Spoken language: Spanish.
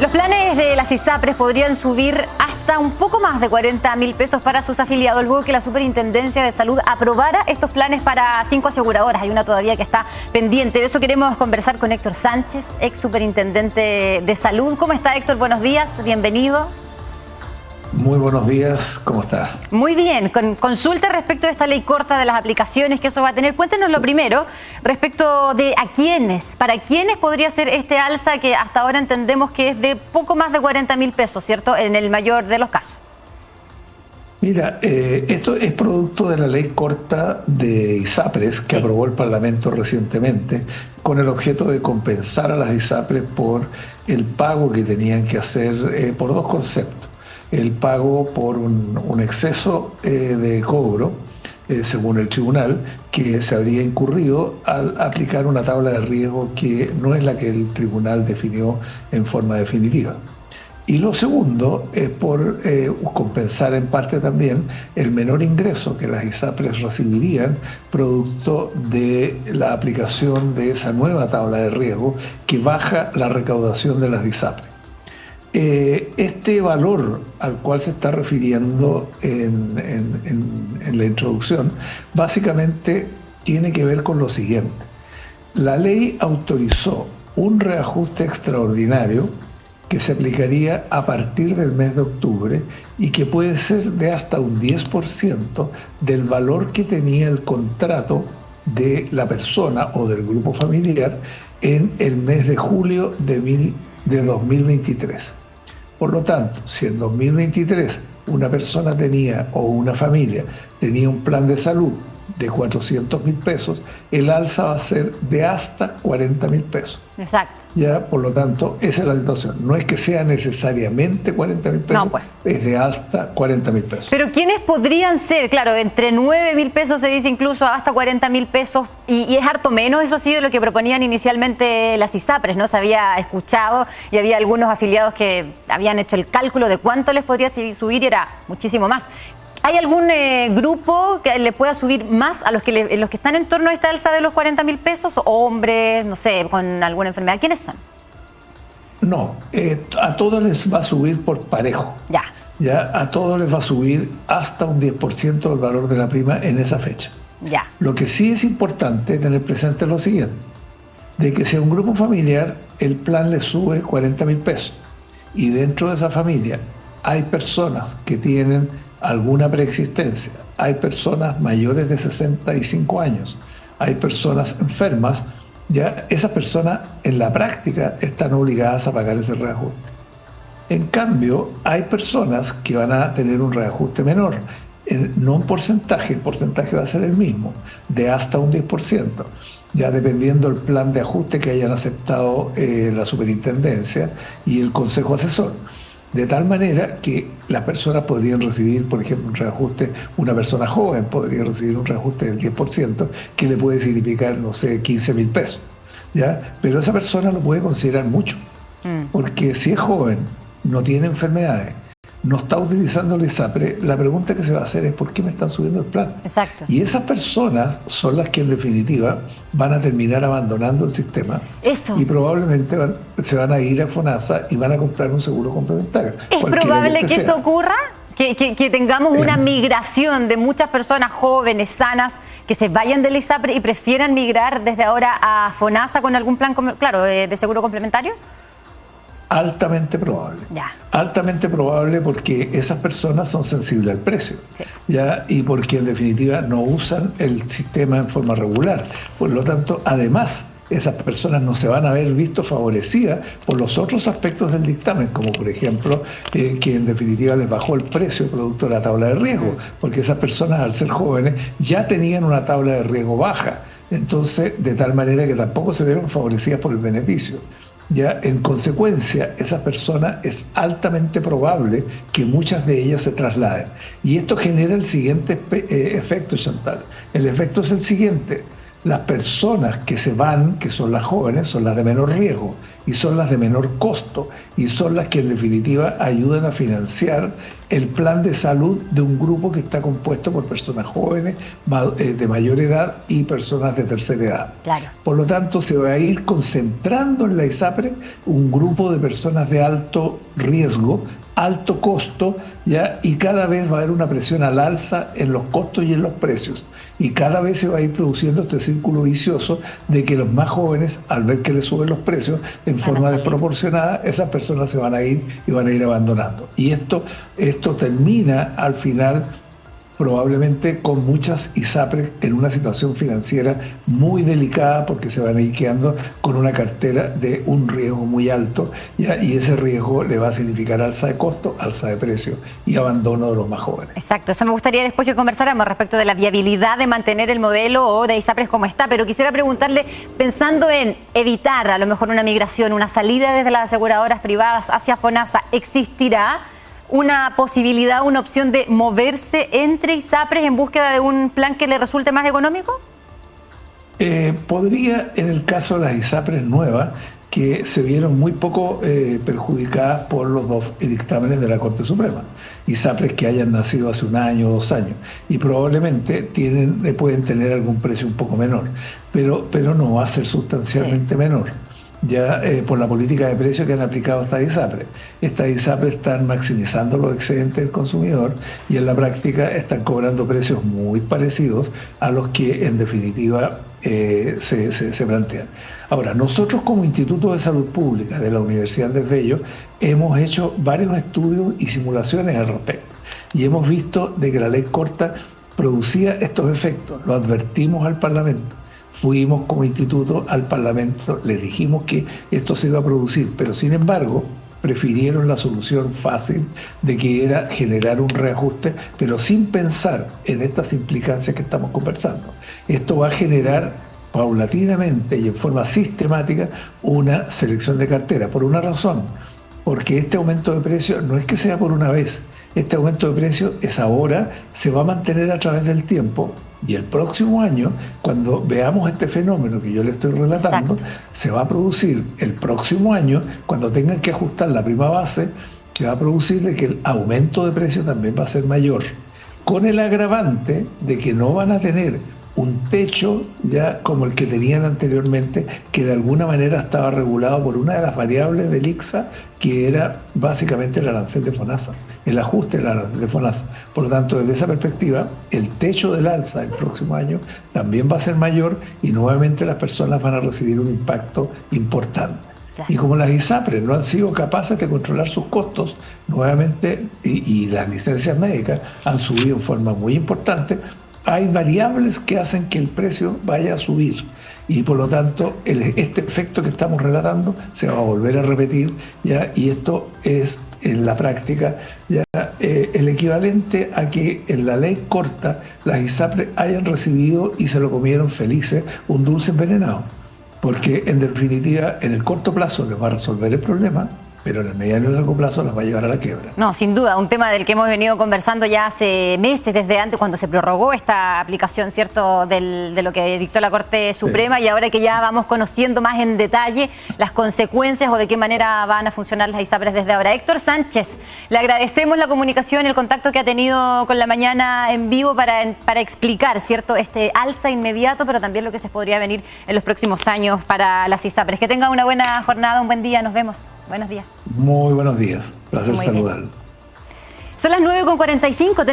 Los planes de las ISAPRES podrían subir hasta un poco más de 40.000 pesos para sus afiliados luego que la Superintendencia de Salud aprobara estos planes para 5 aseguradoras. Hay una todavía que está pendiente. De eso queremos conversar con Héctor Sánchez, ex superintendente de Salud. ¿Cómo está, Héctor? Buenos días, bienvenido. Muy buenos días, ¿cómo estás? Muy bien, con consulta respecto de esta ley corta de las aplicaciones que eso va a tener. Cuéntenos lo primero respecto de para quiénes podría ser este alza que hasta ahora entendemos que es de poco más de 40.000 pesos, ¿cierto? En el mayor de los casos. Mira, esto es producto de la ley corta de ISAPRES que aprobó el Parlamento recientemente con el objeto de compensar a las ISAPRES por el pago que tenían que hacer por dos conceptos. El pago por un exceso de cobro, según el tribunal, que se habría incurrido al aplicar una tabla de riesgo que no es la que el tribunal definió en forma definitiva. Y lo segundo es por compensar en parte también el menor ingreso que las ISAPRES recibirían producto de la aplicación de esa nueva tabla de riesgo que baja la recaudación de las ISAPRES. Este valor al cual se está refiriendo en la introducción básicamente tiene que ver con lo siguiente. La ley autorizó un reajuste extraordinario que se aplicaría a partir del mes de octubre y que puede ser de hasta un 10% del valor que tenía el contrato de la persona o del grupo familiar en el mes de julio de 2023. Por lo tanto, si en 2023 una persona tenía o una familia tenía un plan de salud de 400.000 pesos, el alza va a ser de hasta 40.000 pesos. Exacto. Ya, por lo tanto, esa es la situación. No es que sea necesariamente 40.000 pesos, no, pues. Es de hasta 40.000 pesos. Pero ¿quiénes podrían ser? Claro, entre 9.000 pesos se dice incluso hasta 40.000 pesos y es harto menos, eso sí, de lo que proponían inicialmente las ISAPRES, ¿no? Se había escuchado y había algunos afiliados que habían hecho el cálculo de cuánto les podría subir y era muchísimo más. ¿Hay algún grupo que le pueda subir más a los que están en torno a esta alza de los 40.000 pesos? Hombres, no sé, con alguna enfermedad. ¿Quiénes son? No, a todos les va a subir por parejo. Ya, a todos les va a subir hasta un 10% del valor de la prima en esa fecha. Ya. Lo que sí es importante tener presente es lo siguiente, de que si a un grupo familiar el plan le sube 40.000 pesos y dentro de esa familia hay personas que tienen alguna preexistencia, hay personas mayores de 65 años, hay personas enfermas, ya esas personas en la práctica están obligadas a pagar ese reajuste. En cambio, hay personas que van a tener un reajuste menor, no un porcentaje, el porcentaje va a ser el mismo, de hasta un 10%, ya dependiendo del plan de ajuste que hayan aceptado la superintendencia y el consejo asesor. De tal manera que las personas podrían recibir, por ejemplo, un reajuste, una persona joven podría recibir un reajuste del 10%, que le puede significar, no sé, 15.000 pesos. ¿Ya? Pero esa persona lo puede considerar mucho, porque si es joven, no tiene enfermedades, no está utilizando el ISAPRE, la pregunta que se va a hacer es ¿por qué me están subiendo el plan? Exacto. Y esas personas son las que en definitiva van a terminar abandonando el sistema. Eso. Y probablemente se van a ir a FONASA y van a comprar un seguro complementario. ¿Es probable que eso ocurra? Que tengamos una migración de muchas personas jóvenes, sanas, que se vayan del ISAPRE y prefieran migrar desde ahora a FONASA con algún plan, claro, de seguro complementario. Altamente probable. Ya. Altamente probable porque esas personas son sensibles al precio. Sí. ¿Ya? Y porque en definitiva no usan el sistema en forma regular. Por lo tanto, además, esas personas no se van a ver visto favorecidas por los otros aspectos del dictamen, como por ejemplo que en definitiva les bajó el precio producto de la tabla de riesgo, porque esas personas al ser jóvenes ya tenían una tabla de riesgo baja. Entonces, de tal manera que tampoco se vieron favorecidas por el beneficio. Ya, en consecuencia, esa persona es altamente probable que muchas de ellas se trasladen. Y esto genera el siguiente efecto, Chantal. El efecto es el siguiente. Las personas que se van, que son las jóvenes, son las de menor riesgo. y son las de menor costo y son las que en definitiva ayudan a financiar el plan de salud de un grupo que está compuesto por personas jóvenes, de mayor edad y personas de tercera edad. Claro. Por lo tanto, se va a ir concentrando en la ISAPRE un grupo de personas de alto riesgo, alto costo, ¿ya? Y cada vez va a haber una presión al alza en los costos y en los precios. Y cada vez se va a ir produciendo este círculo vicioso de que los más jóvenes, al ver que les suben los precios en forma desproporcionada, esas personas se van a ir y van a ir abandonando. Y esto termina al final probablemente con muchas ISAPRES en una situación financiera muy delicada porque se van a ir quedando con una cartera de un riesgo muy alto, ¿ya? Y ese riesgo le va a significar alza de costo, alza de precio y abandono de los más jóvenes. Exacto, eso me gustaría después que conversáramos respecto de la viabilidad de mantener el modelo o de ISAPRES como está, pero quisiera preguntarle, pensando en evitar a lo mejor una migración, una salida desde las aseguradoras privadas hacia FONASA, ¿existirá una posibilidad, una opción de moverse entre ISAPRES en búsqueda de un plan que le resulte más económico? Podría, en el caso de las ISAPRES nuevas, que se vieron muy poco perjudicadas por los dos dictámenes de la Corte Suprema. ISAPRES que hayan nacido hace 1 año o 2 años y probablemente pueden tener algún precio un poco menor, pero no va a ser sustancialmente menor. Ya por la política de precios que han aplicado estas ISAPRES. Estas ISAPRES están maximizando los excedentes del consumidor y en la práctica están cobrando precios muy parecidos a los que en definitiva se plantean. Ahora, nosotros como Instituto de Salud Pública de la Universidad Andrés Bello hemos hecho varios estudios y simulaciones al respecto y hemos visto de que la ley corta producía estos efectos. Lo advertimos al Parlamento. Fuimos como instituto al Parlamento, les dijimos que esto se iba a producir, pero sin embargo prefirieron la solución fácil de que era generar un reajuste, pero sin pensar en estas implicancias que estamos conversando. Esto va a generar paulatinamente y en forma sistemática una selección de cartera, por una razón, porque este aumento de precio no es que sea por una vez. Este aumento de precios es ahora, se va a mantener a través del tiempo y el próximo año, cuando veamos este fenómeno que yo le estoy relatando, se va a producir el próximo año, cuando tengan que ajustar la prima base, se va a producir de que el aumento de precios también va a ser mayor, con el agravante de que no van a tener un techo ya como el que tenían anteriormente, que de alguna manera estaba regulado por una de las variables del ICSA, que era básicamente el arancel de FONASA, el ajuste del arancel de FONASA. Por lo tanto, desde esa perspectiva, el techo del alza del próximo año también va a ser mayor y nuevamente las personas van a recibir un impacto importante. Claro. Y como las ISAPRES no han sido capaces de controlar sus costos, nuevamente, y las licencias médicas han subido en forma muy importante, hay variables que hacen que el precio vaya a subir y por lo tanto este efecto que estamos relatando se va a volver a repetir, ¿ya? Y esto es en la práctica ya el equivalente a que en la ley corta las ISAPRES hayan recibido y se lo comieron felices un dulce envenenado, porque en definitiva en el corto plazo les va a resolver el problema, pero en el mediano y largo plazo las va a llevar a la quiebra. No, sin duda, un tema del que hemos venido conversando ya hace meses, desde antes, cuando se prorrogó esta aplicación, ¿cierto?, de lo que dictó la Corte Suprema, y ahora que ya vamos conociendo más en detalle las consecuencias o de qué manera van a funcionar las ISAPRES desde ahora. Héctor Sánchez, le agradecemos la comunicación y el contacto que ha tenido con La Mañana en vivo para explicar, ¿cierto?, este alza inmediato, pero también lo que se podría venir en los próximos años para las ISAPRES. Que tenga una buena jornada, un buen día, nos vemos. Buenos días. Muy buenos días, placer saludarlo. Son las 9:45.